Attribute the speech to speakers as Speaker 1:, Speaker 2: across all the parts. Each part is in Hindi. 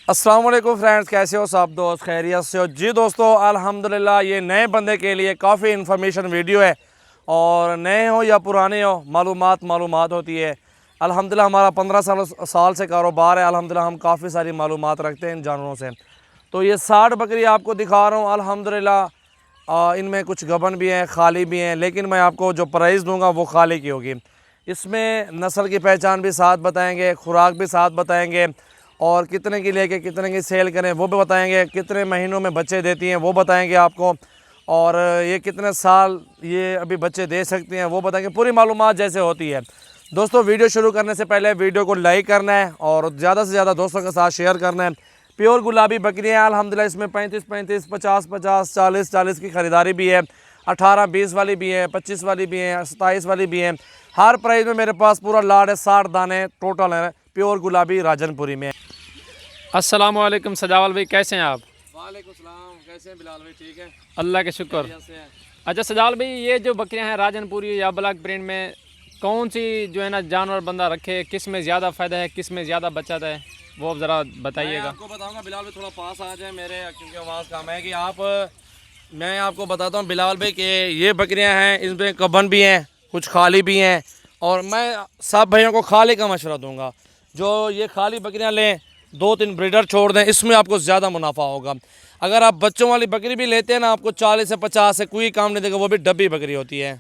Speaker 1: अस्सलाम वालेकुम फ्रेंड्स, कैसे हो सब दोस्त? खैरियत से हो जी दोस्तों? अल्हम्दुलिल्लाह। ये नए बंदे के लिए काफ़ी इन्फॉर्मेशन वीडियो है और नए हो या पुराने हो मालूमात होती है। अल्हम्दुलिल्लाह हमारा 15 साल से कारोबार है। अल्हम्दुलिल्लाह हम काफ़ी सारी मालूमात रखते हैं इन जानवरों से। तो ये 60 बकरी आपको दिखा रहा हूँ। अल्हम्दुलिल्लाह इनमें कुछ गबन भी हैं, खाली भी हैं, लेकिन मैं आपको जो प्राइस दूँगा वो खाली की होगी। इसमें नस्ल की पहचान भी साथ बताएँगे, खुराक भी साथ बताएँगे और कितने की लेके कितने की सेल करें वो भी बताएंगे, कितने महीनों में बच्चे देती हैं वो बताएंगे आपको, और ये कितने साल ये अभी बच्चे दे सकती हैं वो बताएंगे। पूरी मालूमात जैसे होती है। दोस्तों वीडियो शुरू करने से पहले वीडियो को लाइक करना है और ज़्यादा से ज़्यादा दोस्तों के साथ शेयर करना है। प्योर गुलाबी बकरियाँ अल्हम्दुलिल्लाह, इसमें 35-35, 50-50, 40-40 की ख़रीदारी भी है, 18-20 वाली भी है, 25 वाली भी है, 27 वाली भी है। हर प्राइस में मेरे पास पूरा लाड है, 60 दाने टोटल है प्योर गुलाबी राजनपुरी में।
Speaker 2: अस्सलाम वालेकुम सजावल भाई, कैसे हैं आप?
Speaker 1: वालेकुम सलाम, कैसे हैं बिलाल भाई? ठीक है,
Speaker 2: अल्लाह के शुक्र। अच्छा सजावल भाई, ये जो बकरियां हैं राजनपुरी या ब्लैक प्रिंट में, कौन सी जो है ना जानवर बंदा रखे, किस में ज़्यादा फ़ायदा है, किस में ज़्यादा बचत है, वो ज़रा बताइएगा।
Speaker 1: आपको बताऊंगा बिलाल भाई, थोड़ा पास आ जाए मेरे, क्योंकि आवाज़ कम है कि मैं आपको बताता हूँ बिलाल भाई कि ये बकरियाँ हैं, इसमें कबन भी हैं, कुछ खाली भी हैं, और मैं सब भाइयों को खाली का मशवरा दूंगा। जो ये खाली बकरियाँ लें, 2-3 ब्रीडर छोड़ दें, इसमें आपको ज़्यादा मुनाफा होगा। अगर आप बच्चों वाली बकरी भी लेते हैं ना, आपको 40 से 50 से कोई काम नहीं देगा, वो भी डब्बी बकरी होती है।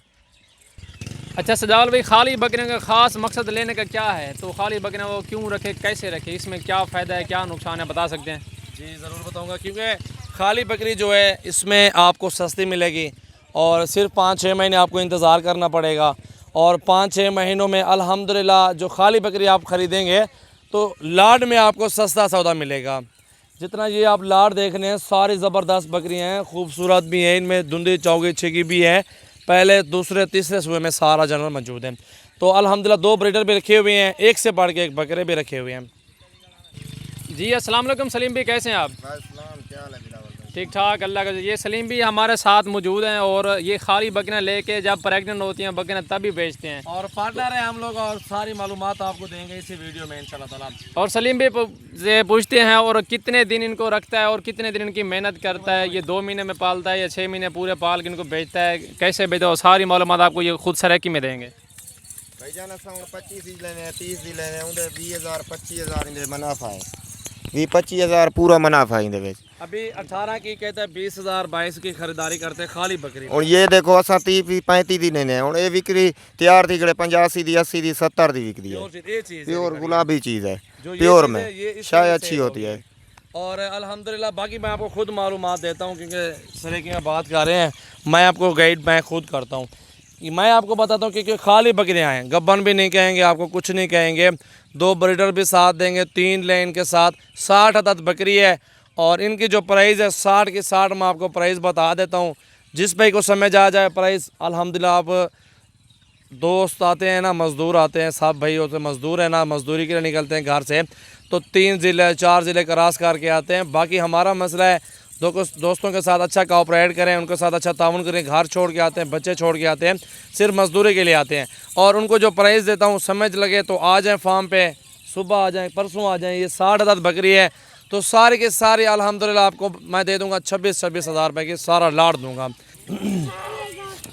Speaker 2: अच्छा सजावल भाई, खाली बकरियों का ख़ास मकसद लेने का क्या है? तो खाली बकरियाँ वो क्यों रखे, कैसे रखे, इसमें क्या फ़ायदा है, क्या नुकसान है, बता सकते हैं?
Speaker 1: जी ज़रूर बताऊँगा, क्योंकि खाली बकरी जो है इसमें आपको सस्ती मिलेगी और सिर्फ 5-6 महीने आपको इंतज़ार करना पड़ेगा, और 5-6 महीनों में अल्हम्दुलिल्लाह जो खाली बकरी आप ख़रीदेंगे तो लाड में आपको सस्ता सौदा मिलेगा। जितना ये आप लाड देख रहे हैं, सारी ज़बरदस्त बकरियां हैं, खूबसूरत भी हैं, इनमें धुंधी चौगी छिकी भी है, पहले दूसरे तीसरे सूबे में सारा जानवर मौजूद है। तो अल्हम्दुलिल्लाह 2 ब्रीडर भी रखे हुए हैं, एक से बढ़ के एक बकरे भी रखे हुए हैं।
Speaker 2: जी अस्सलाम वालेकुम सलीम भाई, कैसे हैं आप?
Speaker 1: क्या हाल है?
Speaker 2: ठीक ठाक, अल्लाह का। ये सलीम भी हमारे साथ मौजूद हैं और ये खाली बकरियाँ लेके जब प्रेग्नेंट होती हैं बकरियाँ तभी बेचते हैं,
Speaker 1: और पार्टनर है हम लोग, और सारी मालूमात आपको देंगे इसी वीडियो में इंशाल्लाह ताला।
Speaker 2: और सलीम भी से पूछते हैं और कितने दिन इनको रखता है और कितने दिन इनकी मेहनत करता है, ये 2 महीने में पालता है या 6 महीने पूरे पाल के इनको बेचता है, कैसे बेचता है, सारी मालूमात आपको ये खुद सराकी में देंगे।
Speaker 3: भाईजान असां 25 दी लेने 30 दी लेने उंदे 20000 25000 इंदे मुनाफा है, 20-25 पूरा मुनाफा इंदे विच।
Speaker 1: अभी 18 की कहता है 20,000 22 की खरीदारी करते हैं खाली बकरी।
Speaker 3: और ये देखो असां 30-35 दी लेने और ये बिक्री तैयार थी कड़े 85 दी 80 दी 70 दी बिकदी है। प्योर गुलाबी चीज़ है, प्योर में शाय अच्छी होती है।
Speaker 1: और अल्हम्दुलिल्लाह बाकी मैं आपको खुद मालूमात देता हूँ, क्योंकि सरेकी में बात कर रहे हैं, मैं आपको गाइड मैं खुद करता हूँ। मैं आपको बताता हूँ क्योंकि खाली बकरियाँ हैं, गब्बन भी नहीं कहेंगे आपको, कुछ नहीं कहेंगे, 2 ब्रीडर भी साथ देंगे, 3 लेन के साथ 60 अदद बकरी है। और इनकी जो प्राइस है 60 की 60 मैं आपको प्राइस बता देता हूँ, जिस भाई को समझ आ जाए प्राइस। अल्हम्दुलिल्लाह आप दोस्त आते हैं ना, मज़दूर आते हैं, सब भाई होते मज़दूर है ना, मज़दूरी के लिए निकलते हैं घर से, तो 3 ज़िले 4 ज़िले क्रॉस करके आते हैं। बाकी हमारा मसला है दोस्तों के साथ अच्छा कोऑपरेट करें, उनके साथ अच्छा ताउन करें, घर छोड़ के आते हैं, बच्चे छोड़ के आते हैं, सिर्फ मज़दूरी के लिए आते हैं। और उनको जो प्राइस देता हूँ समझ लगे तो आ जाएँ फार्म पे, सुबह आ जाएँ, परसों आ जाएँ। ये 60 अदद बकरी है, तो सारी के सारी अल्हम्दुलिल्लाह आपको मैं दे दूँगा 26-26 हज़ार रुपये की, सारा लाड दूँगा।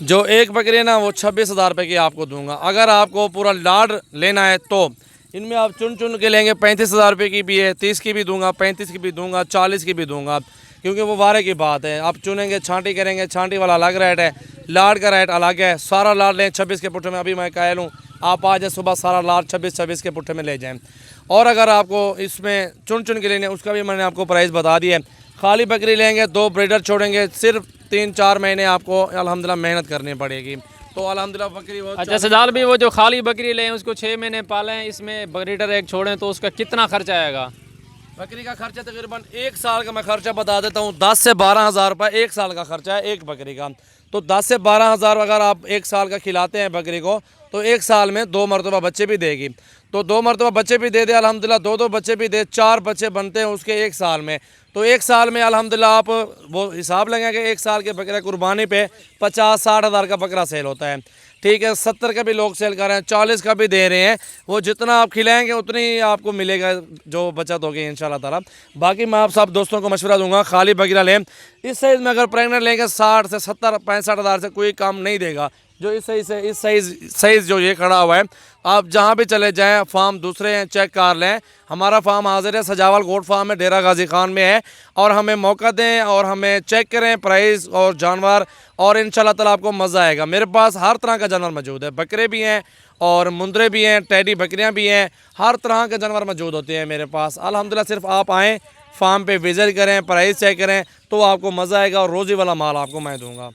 Speaker 1: जो एक बकरी है ना वो 26 हज़ार रुपये की आपको दूंगा। अगर आपको पूरा लाड लेना है तो इनमें आप चुन चुन के लेंगे, 35 हज़ार रुपये की भी है, 30 की भी दूंगा, 35 की भी दूंगा, 40 की भी दूंगा, क्योंकि वो वारे की बात है। आप चुनेंगे, छांटी करेंगे, छांटी वाला अलग रेट है, लाड का रेट अलग है। सारा लाड लें 26 के पुट्ठे में, अभी मैं कह लूँ आप आ जाए सुबह सारा लाड 26 के पुट्ठे में ले जाएँ। और अगर आपको इसमें चुन चुन के लेने, उसका भी मैंने आपको प्राइस बता दिया है। खाली बकरी लेंगे, 2 ब्रीडर छोड़ेंगे, सिर्फ 3-4 महीने आपको अल्हम्दुलिल्लाह मेहनत करनी पड़ेगी। तो अल्हम्दुलिल्लाह बकरी वो
Speaker 2: अच्छा सजाल भी, वो जो खाली बकरी लें उसको 6 महीने पालें, इसमें ब्रीडर एक छोड़ें तो उसका कितना खर्चा आएगा?
Speaker 1: बकरी का खर्चा तकरीबन 1 साल का मैं खर्चा बता देता हूँ, 10 से 12 हज़ार रुपये 1 साल का खर्चा है एक बकरी का। तो 10 से 12 हज़ार अगर आप 1 साल का खिलाते हैं बकरी को, तो 1 साल में 2 मरतबा बच्चे भी देगी। तो 2 मरतबा बच्चे भी दे दे अल्हम्दुलिल्लाह, 2-2 बच्चे भी दे, 4 बच्चे बनते हैं उसके 1 साल में। तो 1 साल में अल्हम्दुलिल्लाह आप वो हिसाब लगाएंगे, 1 साल के बकरे कुर्बानी पे 50-60 हज़ार का बकरा सेल होता है। ठीक है, 70 का भी लोग सेल कर रहे हैं, 40 का भी दे रहे हैं। वो जितना आप खिलाएंगे उतनी ही आपको मिलेगा, जो बचत होगी इंशाल्लाह ताला। बाकी मैं आप सब दोस्तों को मशवरा दूंगा, खाली बकरा लें। इस साइज़ में अगर प्रेगनेंट लेंगे 60 से 70 65 हज़ार से कोई काम नहीं देगा। जो इस साइज़ जो ये खड़ा हुआ है, आप जहाँ भी चले जाएं, फार्म दूसरे हैं चेक कर लें। हमारा फार्म हाजिर है, सजावल गोट फार्म है, डेरा गाजी खान में है। और हमें मौका दें और हमें चेक करें प्राइस और जानवर, और इंशाल्लाह ताला आपको मज़ा आएगा। मेरे पास हर तरह का जानवर मौजूद है, बकरे भी हैं और मुंदरे भी हैं, टेडी बकरियां भी हैं, हर तरह के जानवर मौजूद होते हैं मेरे पास अल्हम्दुलिल्लाह। सिर्फ आप आएँ, फार्म पे विज़िट करें, प्राइस चेक करें, तो आपको मज़ा आएगा और रोज़ी वाला माल आपको मैं दूँगा।